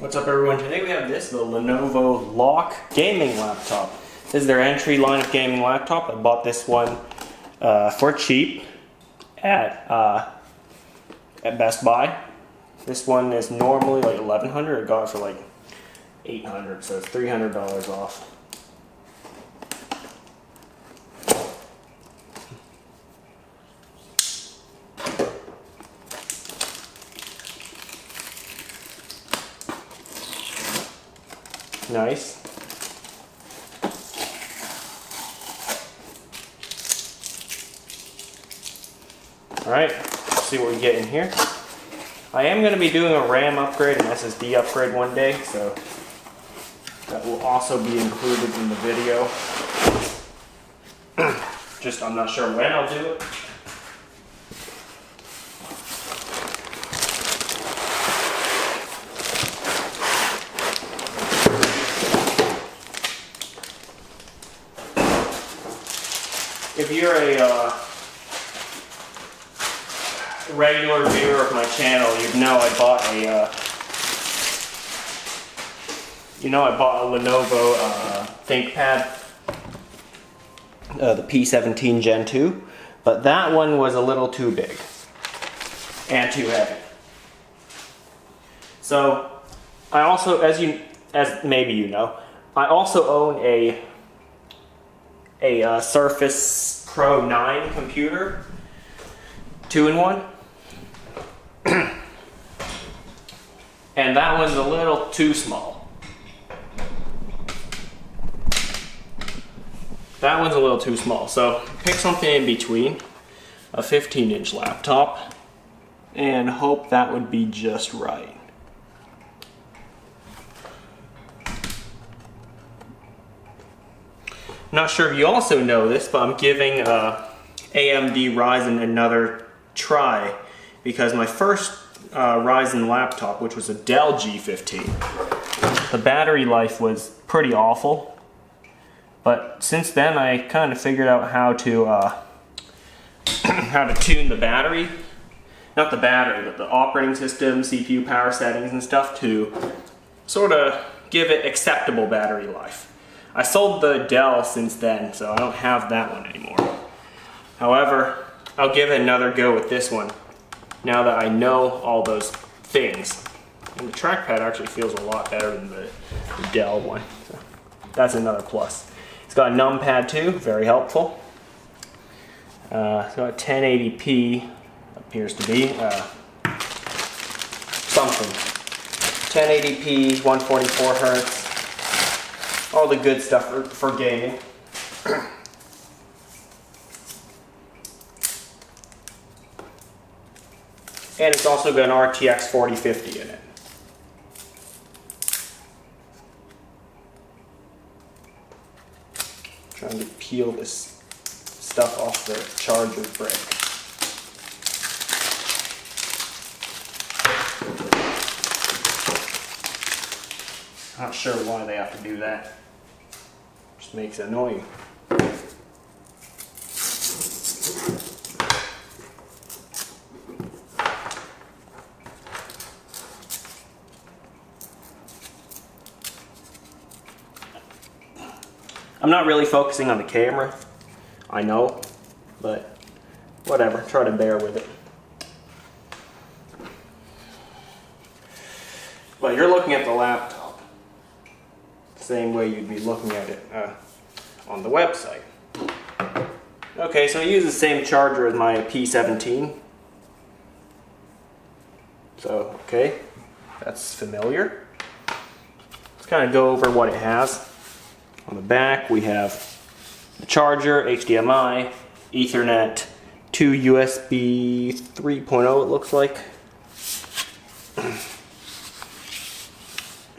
What's up everyone? Today we have the Lenovo LOQ gaming laptop. This is their entry line of gaming laptop. I bought this one for cheap at Best Buy. This one is normally like $1,100. I got it for like $800, so it's $300 off. Nice. Alright, let's see what we get in here. I am going to be doing a RAM upgrade and SSD upgrade one day, so that will also be included in the video. Just I'm not sure when I'll do it. If you're a regular viewer of my channel, you'd know I bought a Lenovo ThinkPad, the P17 Gen 2, but that one was a little too big and too heavy. So I also, as maybe you know, I also own a Surface Pro 9 computer, 2-in-1, and that one's a little too small. That one's a little too small, so pick something in between, a 15-inch laptop, and hope that would be just right. Not sure if you also know this, but I'm giving AMD Ryzen another try because my first Ryzen laptop, which was a Dell G15, the battery life was pretty awful. But since then, I kind of figured out how to tune the battery, not the battery, but the operating system, CPU power settings and stuff to sort of give it acceptable battery life. I sold the Dell since then, so I don't have that one anymore. However, I'll give it another go with this one, now that I know all those things. And the trackpad actually feels a lot better than the Dell one, so that's another plus. It's got a numpad too, very helpful. It's got 1080p, appears to be, something. 1080p, 144 hertz. All the good stuff for gaming. And it's also got an RTX 4050 in it. Trying to peel this stuff off the charger brick. Not sure why they have to do that. Just makes it annoying. I'm not really focusing on the camera, I know, but whatever, try to bear with it. But you're looking at the laptop the same way you'd be looking at it on the website. Okay, so I use the same charger as my P17. So, okay, that's familiar. Let's kind of go over what it has. On the back we have the charger, HDMI, Ethernet, 2 USB 3.0 it looks like.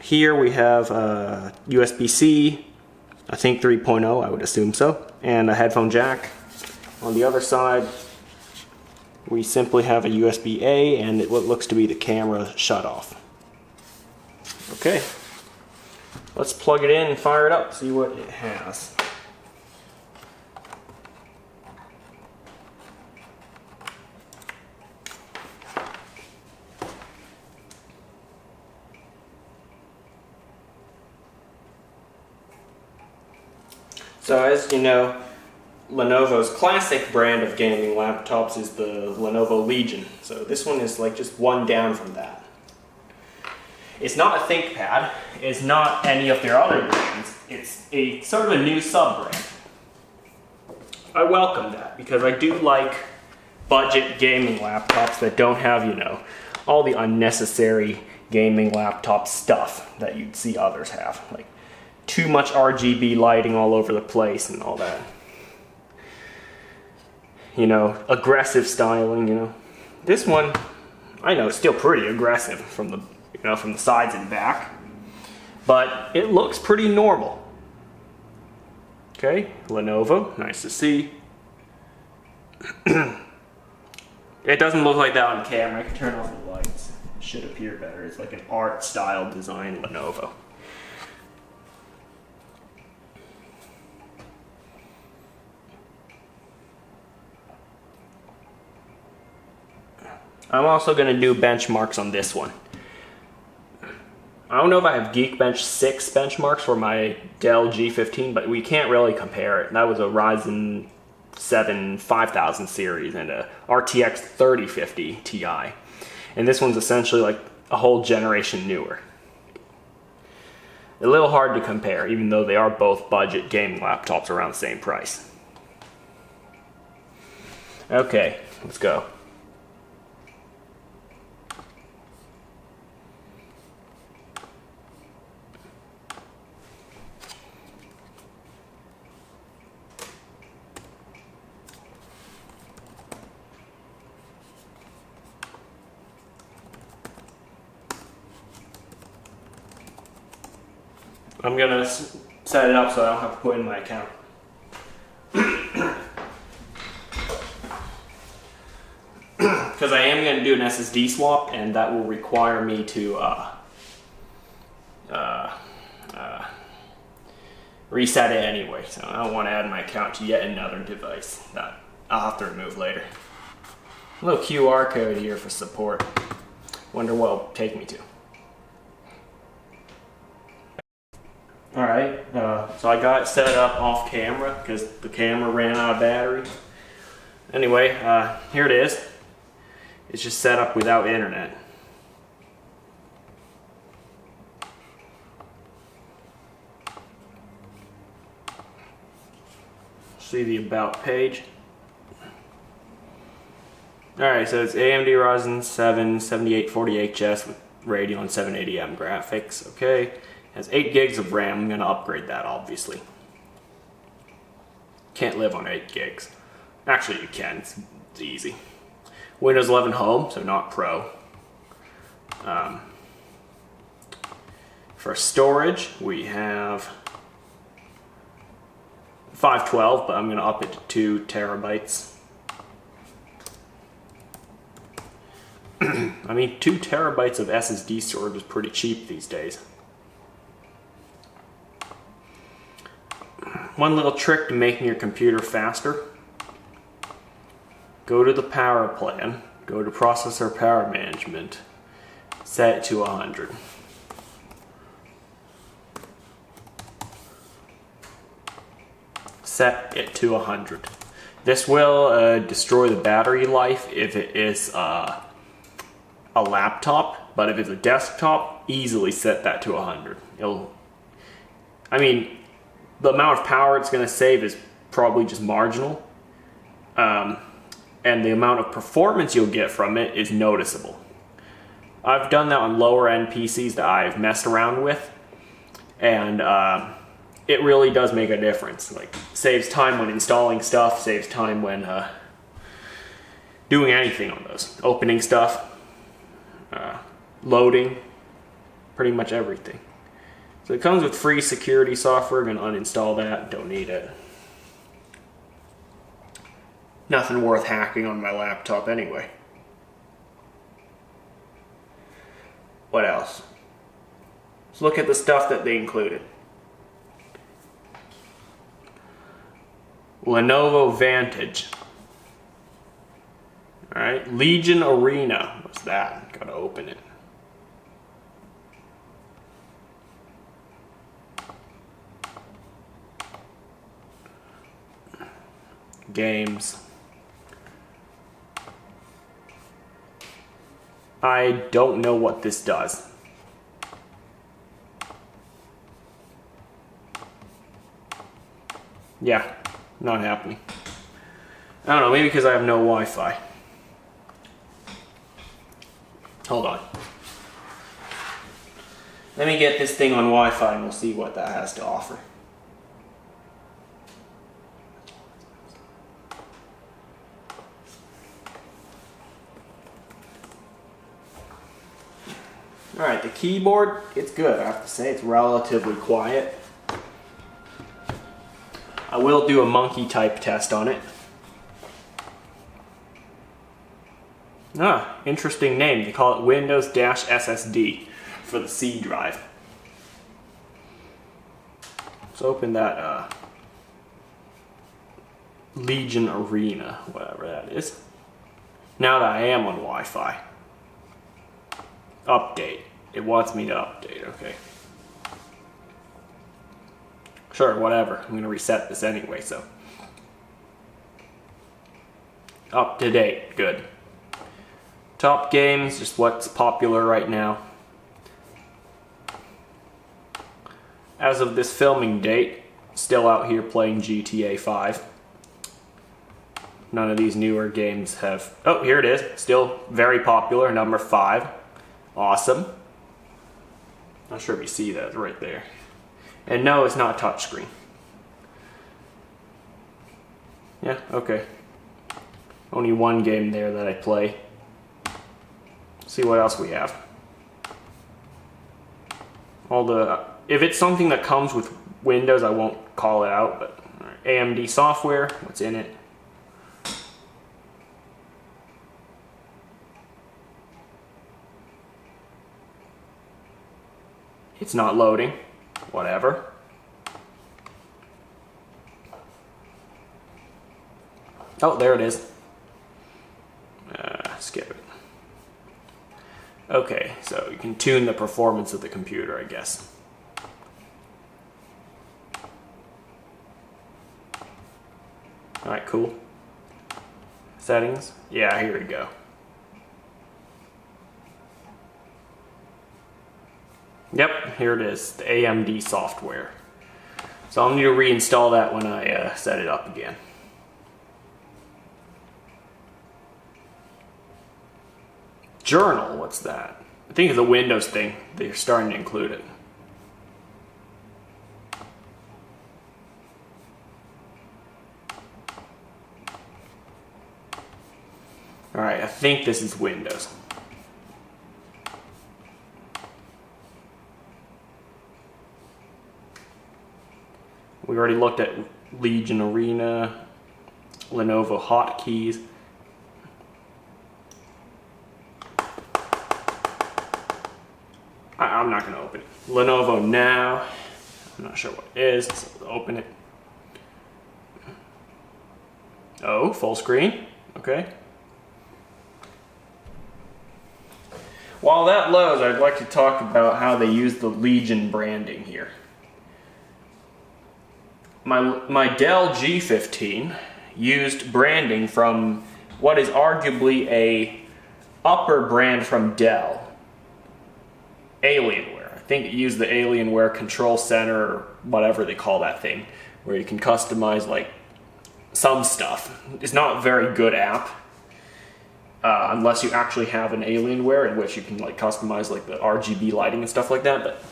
Here we have USB-C, I think 3.0, I would assume so, and a headphone jack. On the other side we simply have a USB-A and what looks to be the camera shut off. Okay. Let's plug it in and fire it up, see what it has. So as you know, Lenovo's classic brand of gaming laptops is the Lenovo Legion. So this one is like just one down from that. It's not a ThinkPad, it's not any of their other brands, it's a sort of a new sub-brand. I welcome that because I do like budget gaming laptops that don't have, you know, all the unnecessary gaming laptop stuff that you'd see others have. Like too much RGB lighting all over the place and all that. You know, aggressive styling, you know. This one, I know it's still pretty aggressive from the, you know, from the sides and back, but it looks pretty normal. Okay, Lenovo, nice to see. It doesn't look like that on camera. I can turn off the lights. It should appear better. It's like an art style design Lenovo. I'm also going to do benchmarks on this one. I don't know if I have Geekbench 6 benchmarks for my Dell G15, but we can't really compare it. That was a Ryzen 7 5000 series and a RTX 3050 Ti. And this one's essentially like a whole generation newer. A little hard to compare, even though they are both budget gaming laptops around the same price. Okay, let's go. I'm gonna set it up so I don't have to put in my account. Because I am gonna do an SSD swap, and that will require me to reset it anyway. So I don't want to add my account to yet another device that I'll have to remove later. A little QR code here for support. Wonder what it'll take me to. Alright, so I got it set up off camera because the camera ran out of battery. Anyway, here it is. It's just set up without internet. See the about page. Alright, so it's AMD Ryzen 7 7840HS with Radeon 780M graphics. Okay. Has 8 gigs of RAM. I'm going to upgrade that, obviously. Can't live on 8 gigs. Actually, you can. It's easy. Windows 11 Home, so not Pro. For storage, we have 512, but I'm going to up it to 2 terabytes. I mean, 2 terabytes of SSD storage is pretty cheap these days. One little trick to making your computer faster. Go to the power plan, go to processor power management, set it to 100. Set it to 100. This will destroy the battery life if it is a laptop, but if it's a desktop, easily set that to 100. The amount of power it's going to save is probably just marginal, and the amount of performance you'll get from it is noticeable. I've done that on lower end PCs that I've messed around with, and it really does make a difference. Like, saves time when installing stuff, saves time when doing anything on those. Opening stuff, loading, pretty much everything. So it comes with free security software. I'm going to uninstall that. Don't need it. Nothing worth hacking on my laptop anyway. What else? Let's look at the stuff that they included. Lenovo Vantage. Alright, Legion Arena. What's that? Gotta open it. games. I don't know what this does. Yeah, not happening. I don't know, maybe because I have no Wi-Fi. Hold on. Let me get this thing on Wi-Fi and we'll see what that has to offer. Alright, the keyboard, it's good, I have to say. It's relatively quiet. I will do a monkey type test on it. Ah, interesting name. They call it Windows-SSD for the C drive. Let's open that Legion Arena, whatever that is. Now that I am on Wi-Fi. Update. It wants me to update, okay. Sure, whatever. I'm gonna reset this anyway, so. Up to date, good. Top games, just what's popular right now. As of this filming date, still out here playing GTA 5. None of these newer games have... Oh, here it is. Still very popular, number 5. Awesome. Not sure if you see that, it's right there. And no, it's not touchscreen. Yeah, okay. Only one game there that I play. See what else we have. If it's something that comes with Windows, I won't call it out, but AMD software, what's in it? It's not loading. Whatever. Oh, there it is. Skip it. Okay, so you can tune the performance of the computer, I guess. Alright, cool. Settings. Yeah, here we go. Yep, here it is, the AMD software. So I'll need to reinstall that when I set it up again. Journal, what's that? I think it's a Windows thing. They're starting to include it. Alright, I think this is Windows. We already looked at Legion Arena, Lenovo hotkeys. I'm not going to open it. Lenovo Now. I'm not sure what it is, so I'll open it. Oh, full screen. Okay. While that loads, I'd like to talk about how they use the Legion branding here. My Dell G15 used branding from what is arguably a upper brand from Dell, Alienware. I think it used the Alienware Control Center or whatever they call that thing, where you can customize like some stuff. It's not a very good app unless you actually have an Alienware in which you can like customize like the RGB lighting and stuff like that. But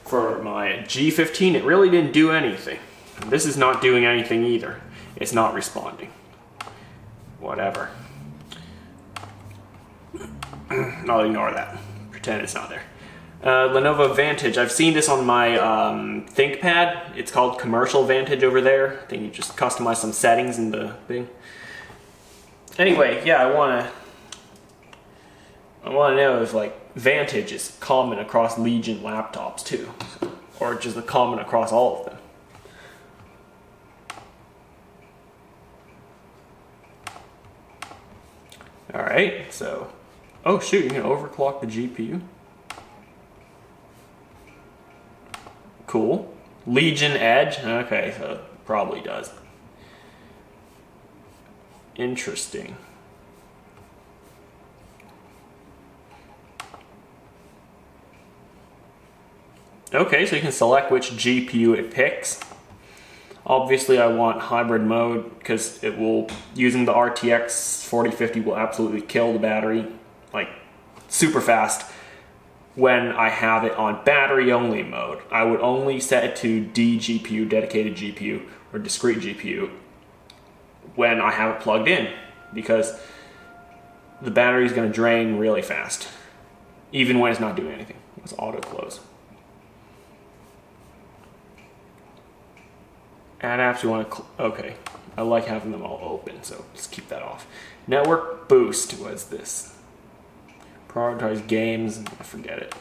for my G15, it really didn't do anything. This is not doing anything either. It's not responding. Whatever. I'll ignore that. Pretend it's not there. Lenovo Vantage. I've seen this on my ThinkPad. It's called Commercial Vantage over there. I think you just customize some settings in the thing. Anyway, yeah, I want to know if like Vantage is common across Legion laptops too, or just common across all of them. Alright, so, oh shoot, you can overclock the GPU. Cool. Legion Edge, okay, so it probably does. Interesting. Okay, so you can select which GPU it picks. Obviously I want hybrid mode because it will, using the RTX 4050 will absolutely kill the battery, like super fast. When I have it on battery only mode, I would only set it to DGPU, dedicated GPU, or discrete GPU when I have it plugged in, because the battery is going to drain really fast, even when it's not doing anything. Let's auto close. Add apps you want to, okay. I like having them all open, so let's keep that off. Network boost, what's this? Prioritize games, I forget it.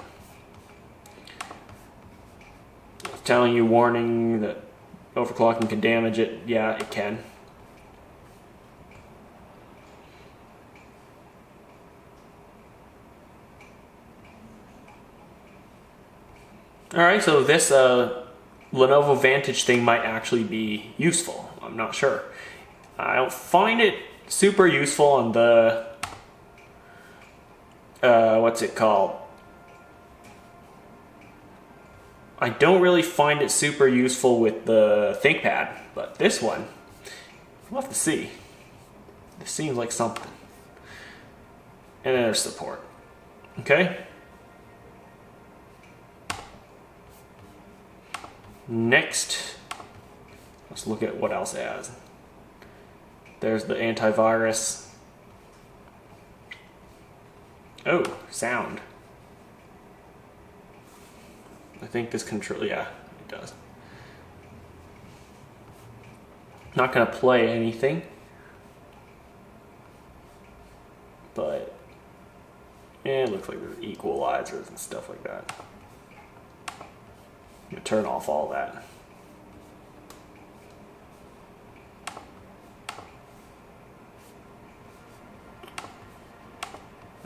It's telling you warning that overclocking can damage it. Yeah, it can. Alright, so this Lenovo Vantage thing might actually be useful. I'm not sure. I don't find it super useful on the what's it called? I don't really find it super useful with the ThinkPad, but this one, we'll have to see. This seems like something. And then there's support. Okay. Next, let's look at what else it has. There's the antivirus. Oh, sound. I think this control, yeah, it does. Not gonna play anything, but yeah, it looks like there's equalizers and stuff like that. I'm gonna turn off all that.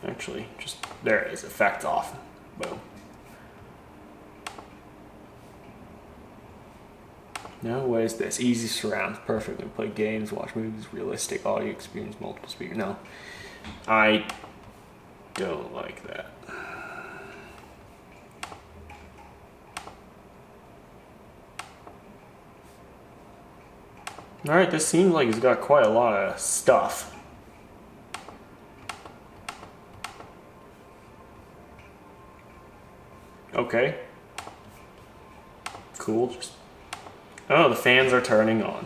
Actually, just there it is, effects off. Boom. Now, what is this? Easy surround, perfect. We play games, watch movies, realistic audio experience, multiple speakers. No, I don't like that. Alright, this seems like it's got quite a lot of stuff. Okay. Cool. Just, oh, the fans are turning on.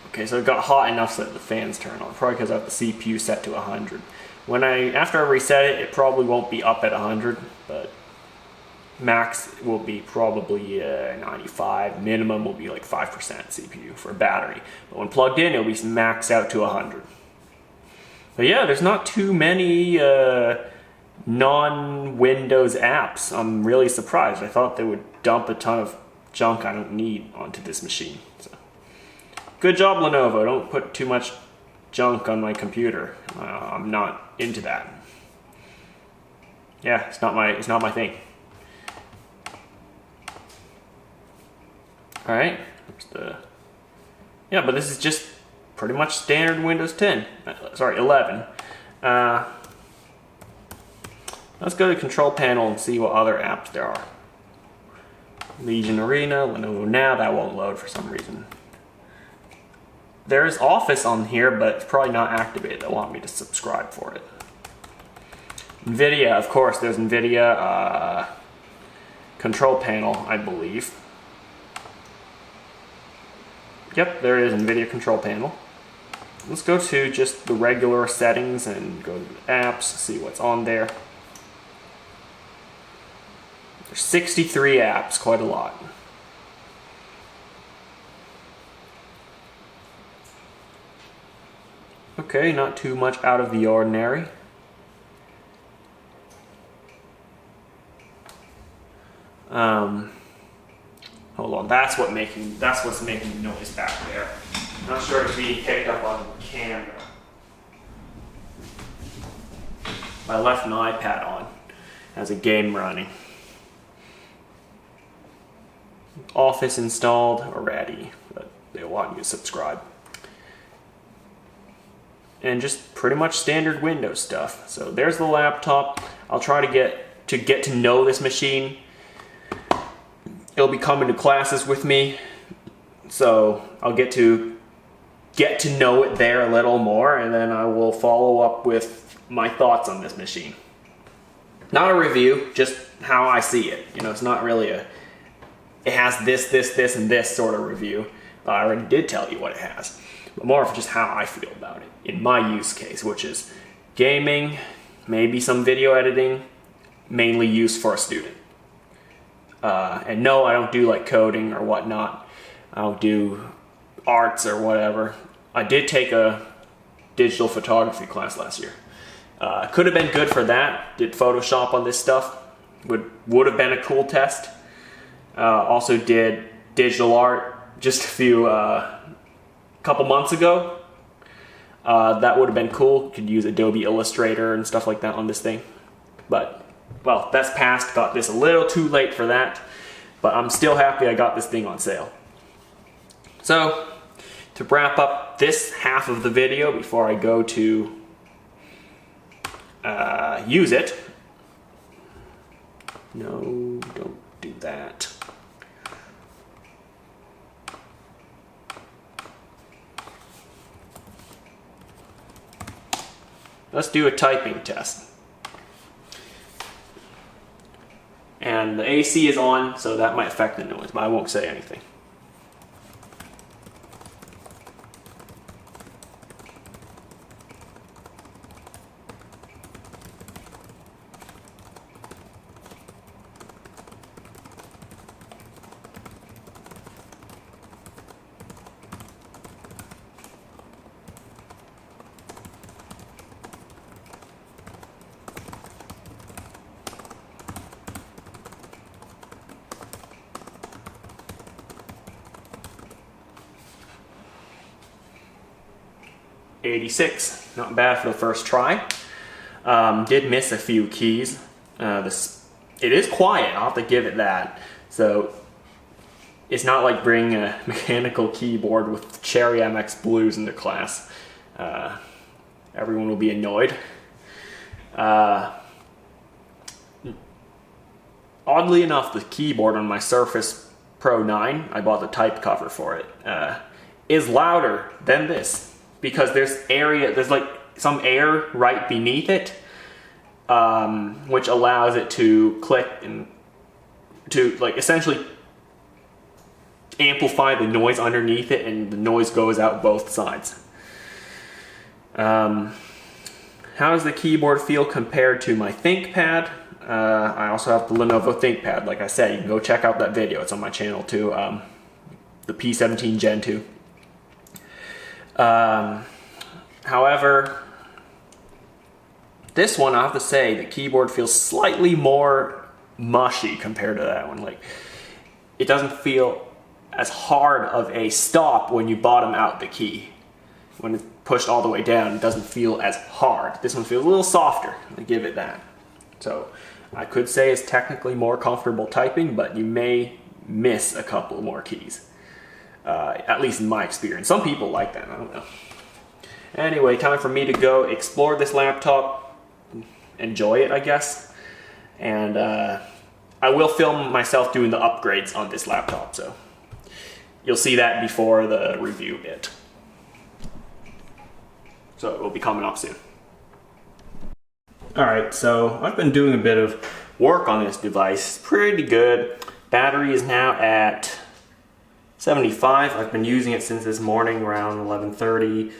Okay, so it got hot enough so that the fans turn on. Probably because I have the CPU set to 100. After I reset it, it probably won't be up at 100, but max will be probably 95. Minimum will be like 5% CPU for a battery. But when plugged in, it'll be maxed out to 100. But yeah, there's not too many non-Windows apps. I'm really surprised. I thought they would dump a ton of junk I don't need onto this machine. So, good job, Lenovo. Don't put too much junk on my computer. I'm not into that. Yeah, it's not my thing. All right, yeah, but this is just pretty much standard Windows 10. Sorry, 11. Let's go to Control Panel and see what other apps there are. Legion Arena, Lenovo Now, that won't load for some reason. There's Office on here, but it's probably not activated. They want me to subscribe for it. NVIDIA, of course, there's NVIDIA Control Panel, I believe. Yep, there is NVIDIA Control Panel. Let's go to just the regular settings and go to the apps, see what's on there. There's 63 apps, quite a lot. Okay, not too much out of the ordinary. Hold on, that's what's making noise back there. Not sure if it's being picked up on camera. I left an iPad on as a game running. Office installed already, but they want you to subscribe. And just pretty much standard Windows stuff. So there's the laptop. I'll try to get to know this machine. It'll be coming to classes with me, so I'll get to know it there a little more, and then I will follow up with my thoughts on this machine. Not a review, just how I see it. You know, it's not really it has this, and this sort of review. I already did tell you what it has, but more of just how I feel about it in my use case, which is gaming, maybe some video editing, mainly used for a student. And no, I don't do like coding or whatnot. I don't do arts or whatever. I did take a digital photography class last year. Could have been good for that. Did Photoshop on this stuff. Would have been a cool test. Also did digital art just couple months ago. That would have been cool. Could use Adobe Illustrator and stuff like that on this thing. But, well, that's past. Got this a little too late for that. But I'm still happy I got this thing on sale. So, to wrap up this half of the video before I go to use it. No, don't do that. Let's do a typing test. And the AC is on, so that might affect the noise, but I won't say anything. .86, not bad for the first try. Did miss a few keys. It is quiet, I'll have to give it that. So it's not like bringing a mechanical keyboard with Cherry MX Blues into class. Everyone will be annoyed. Oddly enough, the keyboard on my Surface Pro 9, I bought the type cover for it, is louder than this. Because there's like some air right beneath it, which allows it to click and to like essentially amplify the noise underneath it, and the noise goes out both sides. How does the keyboard feel compared to my ThinkPad? I also have the Lenovo ThinkPad. Like I said, you can go check out that video. It's on my channel too. The P17 Gen 2. However, this one, I have to say, the keyboard feels slightly more mushy compared to that one. Like, it doesn't feel as hard of a stop when you bottom out the key. When it's pushed all the way down, it doesn't feel as hard. This one feels a little softer. I give it that. So, I could say it's technically more comfortable typing, but you may miss a couple more keys. At least in my experience. Some people like that, I don't know. Anyway, time for me to go explore this laptop, enjoy it, I guess. And I will film myself doing the upgrades on this laptop, so you'll see that before the review bit. So it will be coming up soon. Alright, so I've been doing a bit of work on this device. Pretty good. Battery is now at 75. I've been using it since this morning around 11:30.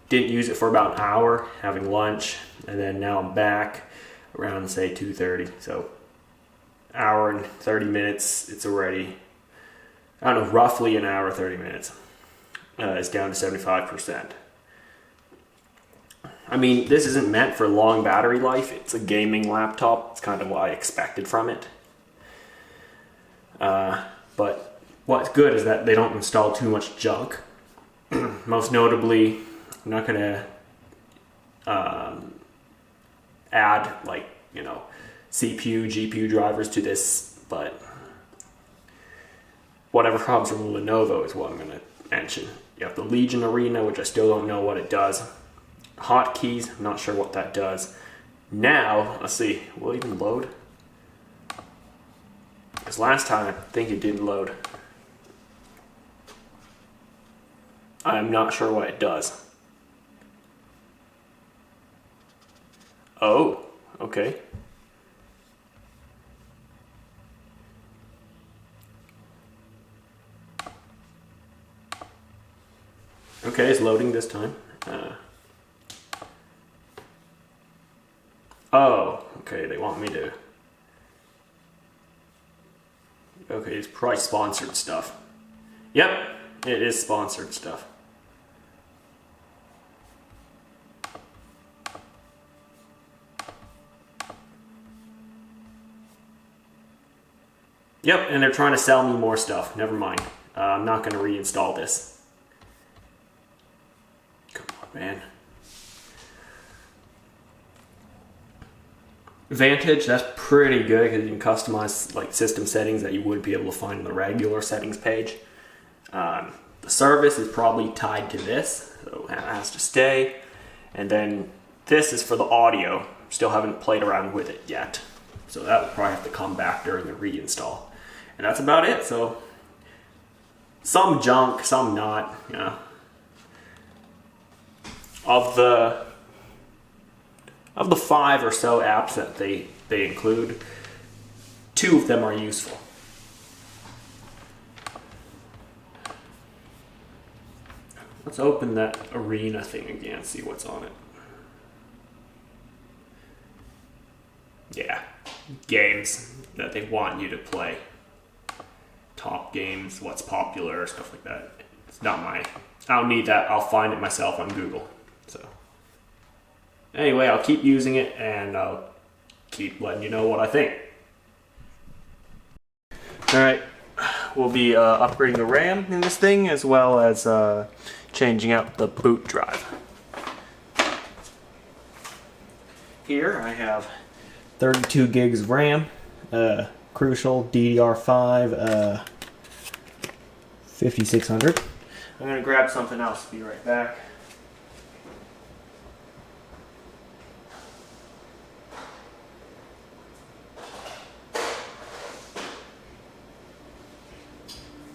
Didn't use it for about an hour, having lunch, and then now I'm back around, say, 2:30. So, hour and 30 minutes, it's already, I don't know, roughly an hour, 30 minutes. It's down to 75%. I mean, this isn't meant for long battery life. It's a gaming laptop. It's kind of what I expected from it. But what's good is that they don't install too much junk. Most notably, I'm not going to add, like, CPU, GPU drivers to this, but whatever comes from Lenovo is what I'm going to mention. You have the Legion Arena, which I still don't know what it does. Hotkeys, I'm not sure what that does. Now, let's see, will it even load? Because last time I think it didn't load. I'm not sure what it does. Oh, okay. Okay, it's loading this time. Oh, okay, they want me to... Okay, it's probably sponsored stuff. Yep, it is sponsored stuff. Yep, and they're trying to sell me more stuff. Never mind. I'm not going to reinstall this. Come on, man. Vantage, that's pretty good because you can customize like system settings that you wouldn't be able to find in the regular settings page. The service is probably tied to this, so it has to stay. And then this is for the audio. Still haven't played around with it yet. So that will probably have to come back during the reinstall. And that's about it. So some junk, some not, you know. Of the 5 or so apps that they include, 2 of them are useful. Let's open that Arena thing again, see what's on it. Yeah, games that they want you to play. Top games, what's popular, stuff like that. It's not I don't need that. I'll find it myself on Google. So anyway, I'll keep using it and I'll keep letting you know what I think. Alright, we'll be upgrading the RAM in this thing as well as changing out the boot drive. Here I have 32 gigs of RAM, Crucial DDR5 5600. I'm going to grab something else, be right back.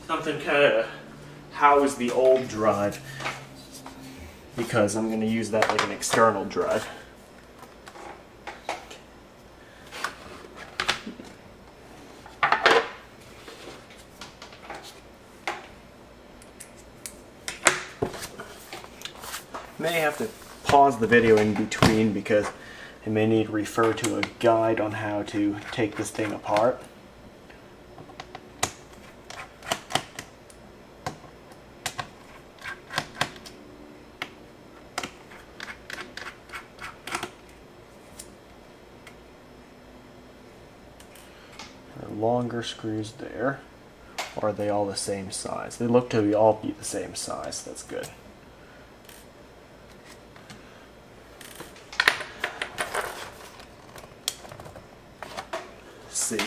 Something kind of house the old drive because I'm going to use that like an external drive. May have to pause the video in between because I may need to refer to a guide on how to take this thing apart. Longer screws there, or are they all the same size? They look to all be the same size. That's good. Let's see.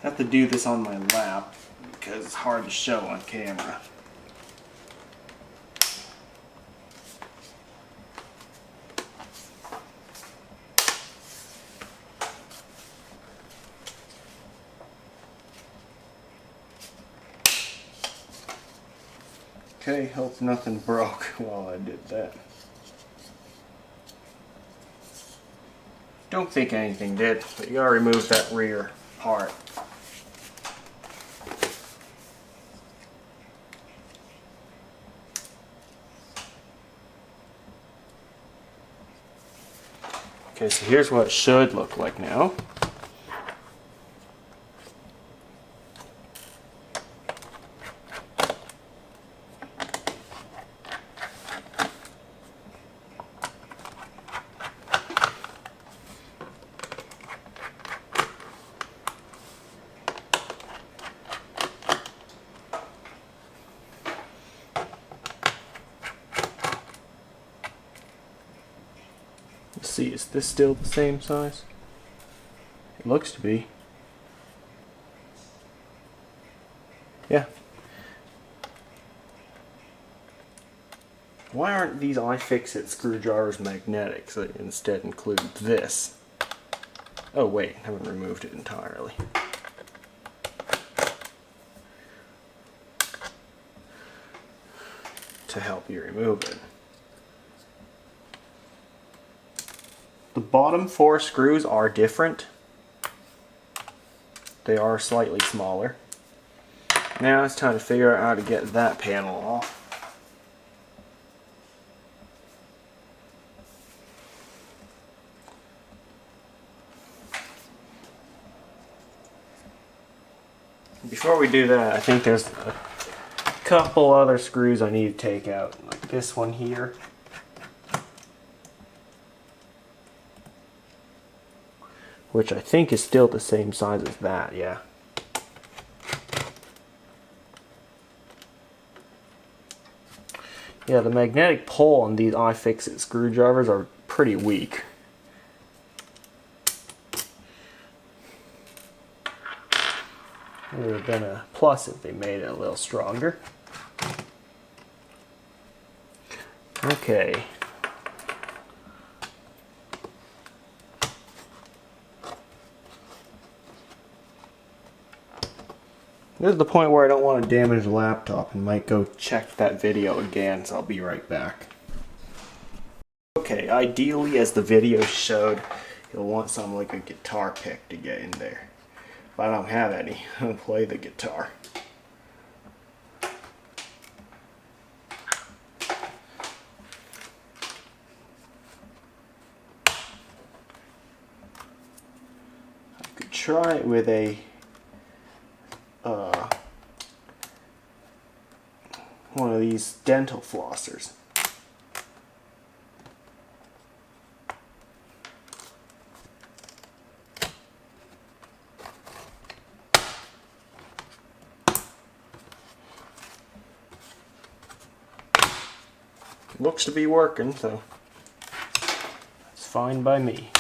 I have to do this on my lap because it's hard to show on camera. Okay, hope nothing broke while I did that. Don't think anything did, but you gotta remove that rear part. Okay, so here's what it should look like now. see, is this still the same size? It looks to be. Yeah. Why aren't these iFixit screwdrivers magnetic so they instead include this? Oh wait, I haven't removed it entirely. To help you remove it. The bottom 4 screws are different. They are slightly smaller. Now it's time to figure out how to get that panel off. Before we do that, I think there's a couple other screws I need to take out, like this one here. Which I think is still the same size as that, yeah. Yeah, the magnetic pull on these iFixit screwdrivers are pretty weak. It would have been a plus if they made it a little stronger. Okay. This is the point where I don't want to damage the laptop and might go check that video again, so I'll be right back. Okay, ideally as the video showed, you'll want something like a guitar pick to get in there. But I don't have any. I don't play the guitar. I could try it with a one of these dental flossers. Looks to be working, so it's fine by me.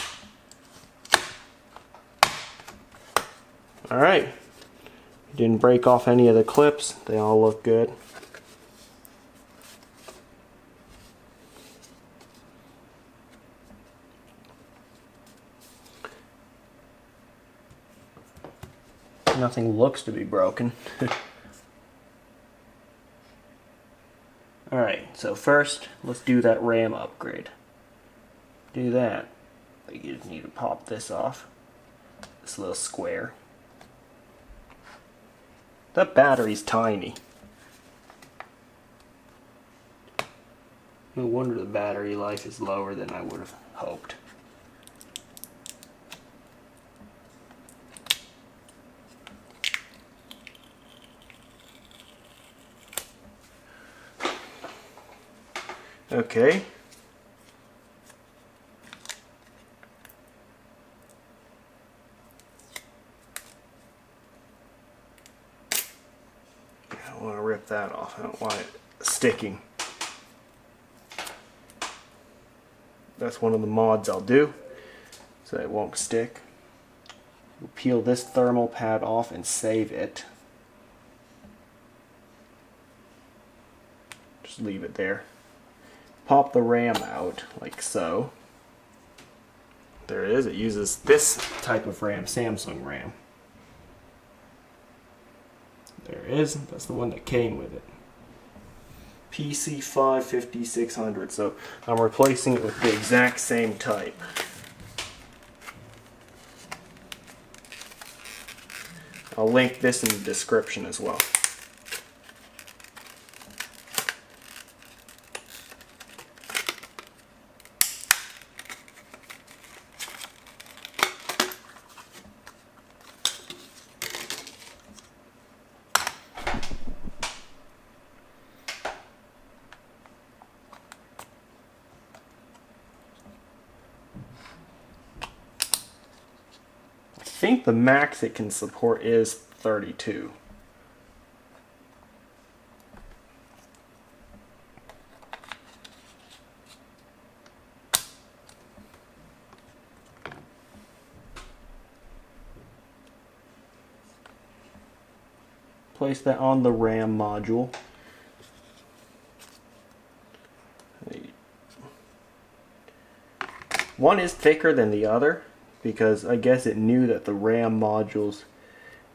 Alright, didn't break off any of the clips, they all look good. Nothing looks to be broken. Alright, so first, let's do that RAM upgrade. Do that. You just need to pop this off. This little square. That battery's tiny. No wonder the battery life is lower than I would have hoped. Okay. I want to rip that off. I don't want it sticking. That's one of the mods I'll do so it won't stick. We'll peel this thermal pad off and save it. Just leave it there. Pop the RAM out, like so. There it is. It uses this type of RAM, Samsung RAM. There it is. That's the one that came with it. PC5 5600. So I'm replacing it with the exact same type. I'll link this in the description as well. I think the max it can support is 32. place that on the RAM module. One is thicker than the other because I guess it knew that the RAM modules,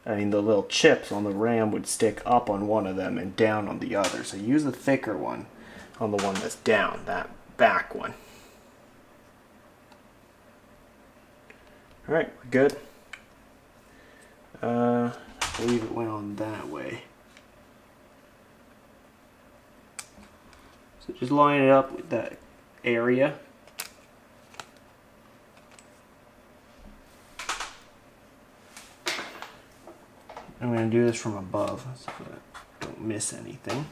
the little chips on the RAM would stick up on one of them and down on the other. So use the thicker one on the one that's down, that back one. Alright, we're good. I believe it went on that way. So just line it up with that area. I'm going to do this from above so I don't miss anything.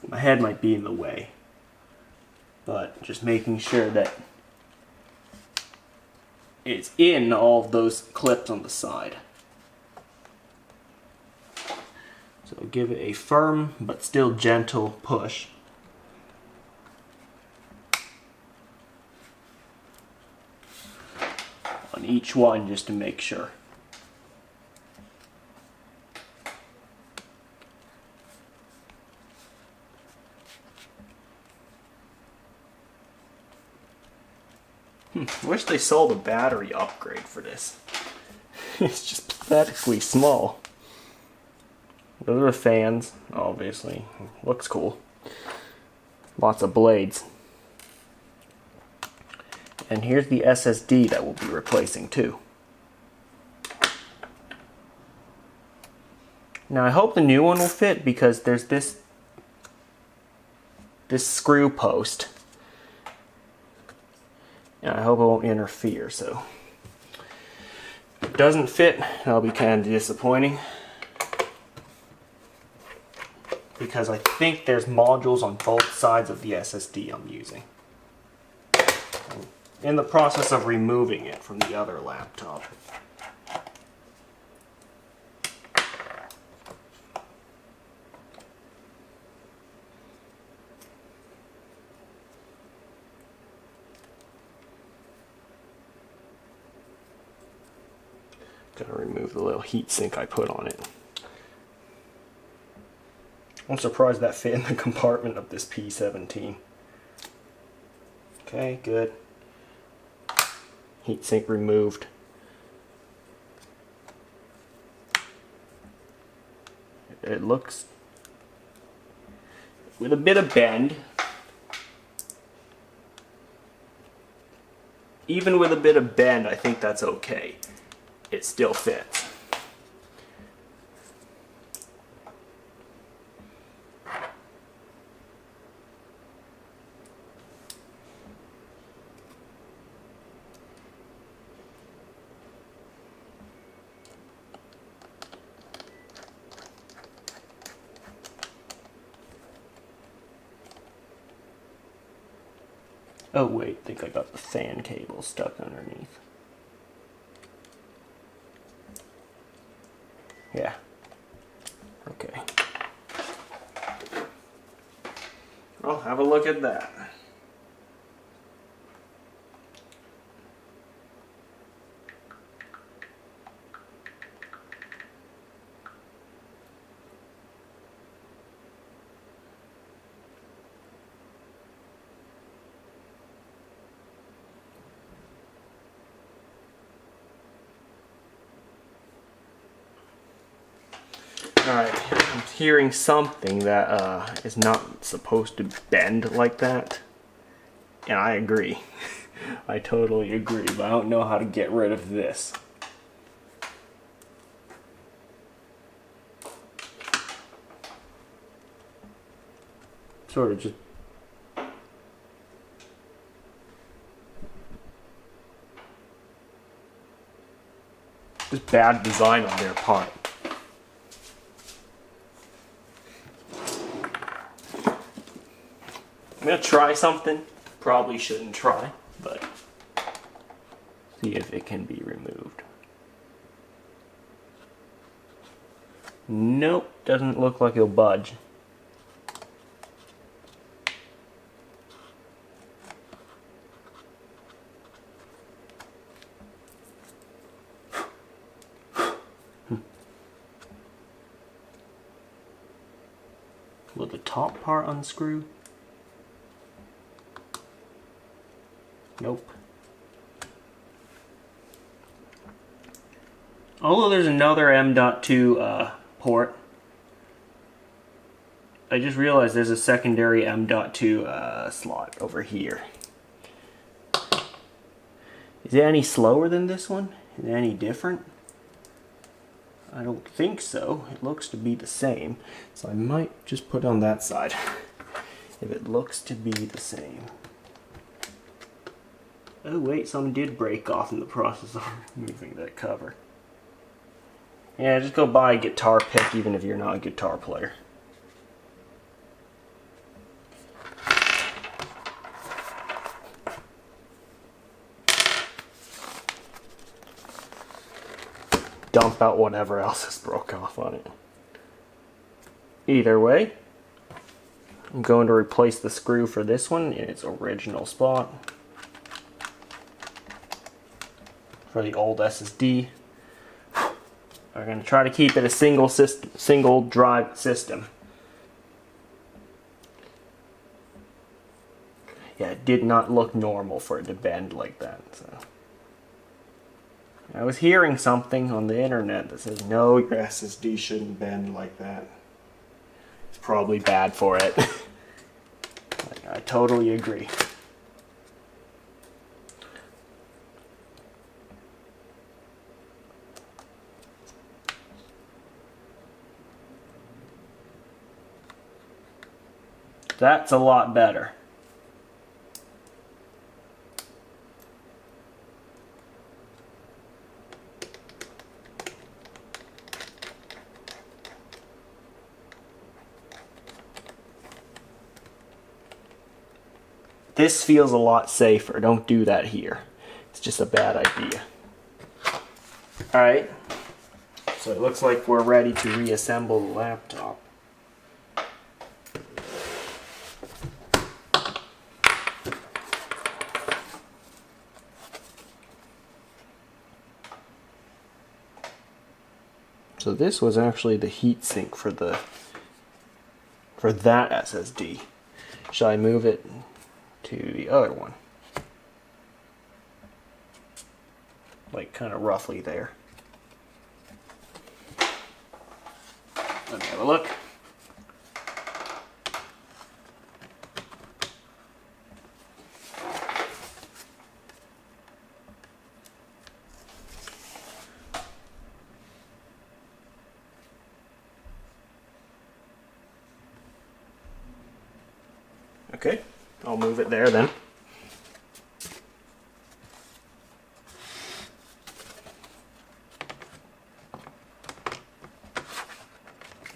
My head might be in the way, but just making sure that it's in all of those clips on the side. So give it a firm but still gentle push. On each one just to make sure. I wish they sold a battery upgrade for this. It's just pathetically small. Those are the fans, obviously. Looks cool. Lots of blades. And here's the SSD that we'll be replacing too. Now I hope the new one will fit because there's this screw post. And I hope it won't interfere, so if it doesn't fit, that'll be kind of disappointing. Because I think there's modules on both sides of the SSD I'm using. In the process of removing it from the other laptop. Gotta remove the little heat sink I put on it. I'm surprised that fit in the compartment of this P17. Okay, good. Heatsink removed. It looks with a bit of bend. Even with a bit of bend, I think that's okay. It still fits. Oh wait, I think I got the fan cable stuck underneath. Yeah. Okay. Well, have a look at that. Alright, I'm hearing something that is not supposed to bend like that. And I agree. I totally agree, but I don't know how to get rid of this. Sort of just bad design on their part. I'm gonna try something. Probably shouldn't try, but see if it can be removed. Nope, doesn't look like it'll budge. top part unscrew? Nope. Although there's another M.2 port, I just realized there's a secondary M.2 slot over here. Is it any slower than this one? Is it any different? I don't think so. It looks to be the same. So I might just put on that side if it looks to be the same. Oh wait, some did break off in the process of removing that cover. Yeah, just go buy a guitar pick even if you're not a guitar player. Dump out whatever else is broke off on it. Either way, I'm going to replace the screw for this one in its original spot for the old SSD. We're going to try to keep it a single drive system. Yeah, it did not look normal for it to bend like that. So I was hearing something on the internet that says, no, your SSD shouldn't bend like that. It's probably bad for it. I totally agree. That's a lot better. This feels a lot safer. Don't do that here. It's just a bad idea. Alright, so it looks like we're ready to reassemble the laptop. So this was actually the heatsink for that SSD. Shall I move it to the other one? Like kind of roughly there. Let me have a look. Okay, I'll move it there then.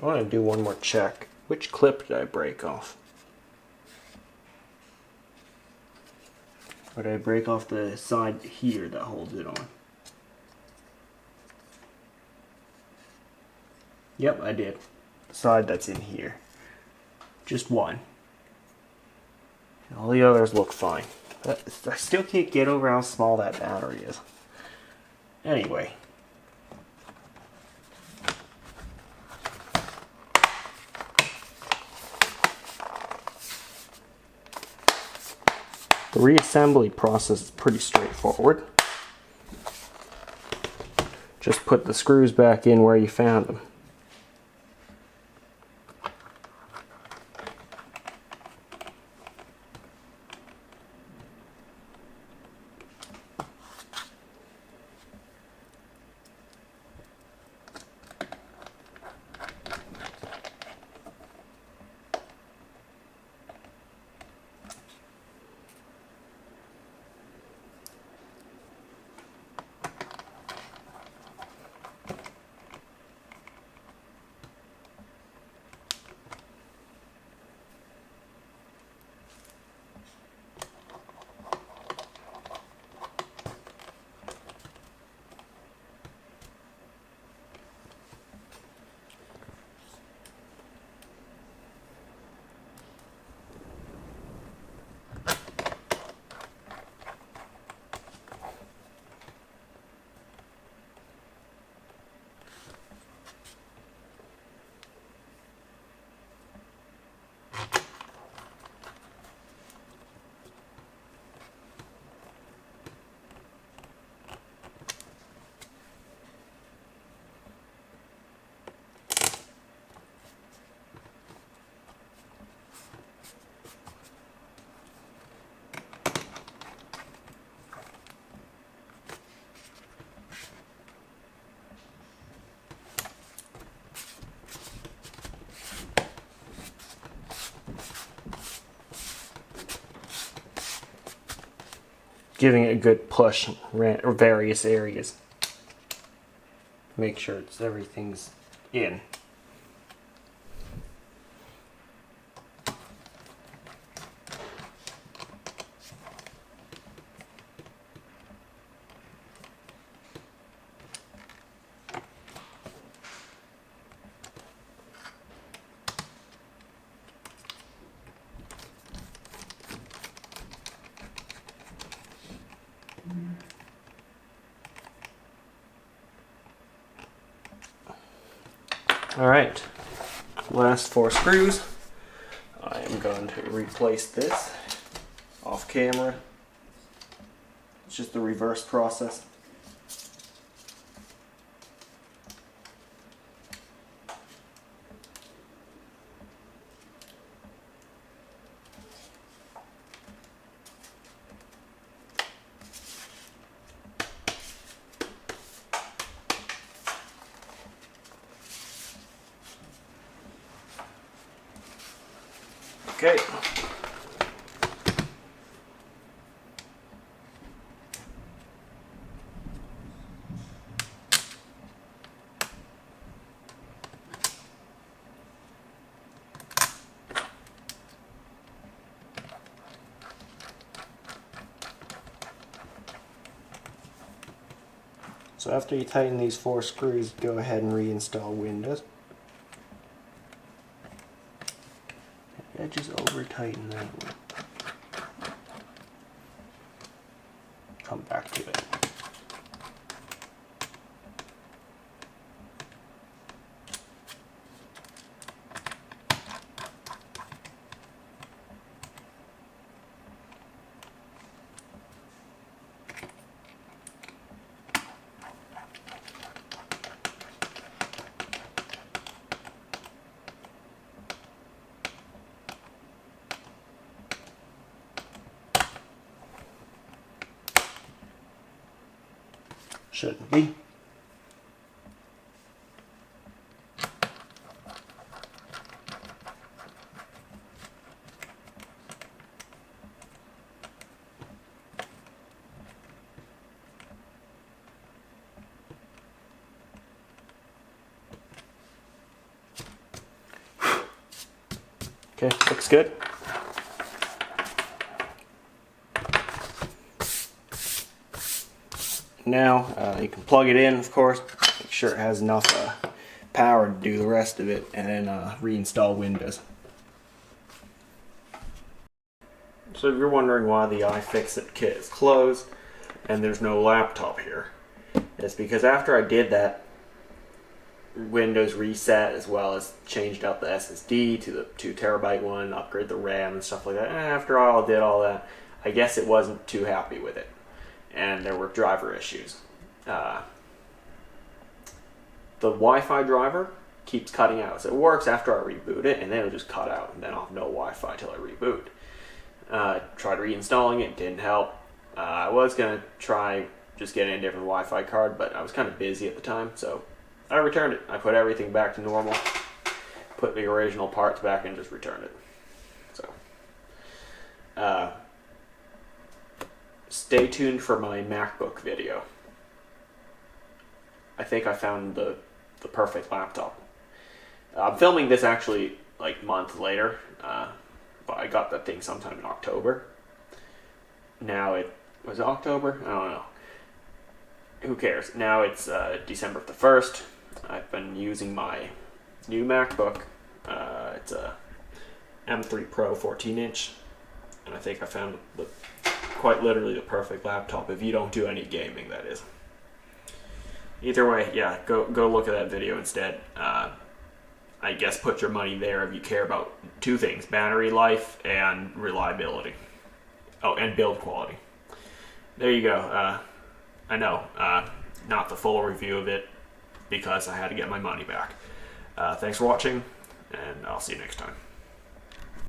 I want to do one more check. Which clip did I break off? Or did I break off the side here that holds it on? Yep, I did. The side that's in here. Just one. All the others look fine. But I still can't get over how small that battery is. Anyway. The reassembly process is pretty straightforward. Just put the screws back in where you found them. giving it a good push in various areas. Make sure everything's in. Alright, last 4 screws. I am going to replace this off camera. It's just the reverse process. Okay. So after you tighten these 4 screws, go ahead and reinstall Windows. Just over tighten that one. Come back to it. Shouldn't be. Okay, looks good. Now you can plug it in, of course, make sure it has enough power to do the rest of it, and then reinstall Windows. So if you're wondering why the iFixit kit is closed and there's no laptop here, it's because after I did that Windows reset, as well as changed out the SSD to the 2TB one, upgrade the RAM and stuff like that, and after I did all that, I guess it wasn't too happy with it. And there were driver issues. The Wi-Fi driver keeps cutting out. So it works after I reboot it, and then it'll just cut out, and then I'll have no Wi-Fi till I reboot. Tried reinstalling it, didn't help. I was going to try just getting a different Wi-Fi card, but I was kind of busy at the time, so I returned it. I put everything back to normal, put the original parts back, and just returned it. So, stay tuned for my MacBook video. I think I found the perfect laptop. I'm filming this actually like months later, but I got that thing sometime in October. Now was it October? I don't know. Who cares? Now it's December the 1st. I've been using my new MacBook. It's a M3 Pro 14-inch, and I think I found quite literally the perfect laptop if you don't do any gaming, that is. Either way, yeah, go look at that video instead. I guess put your money there if you care about 2 things: battery life and reliability. Oh, and build quality. There you go. I know, not the full review of it because I had to get my money back. Thanks for watching, and I'll see you next time.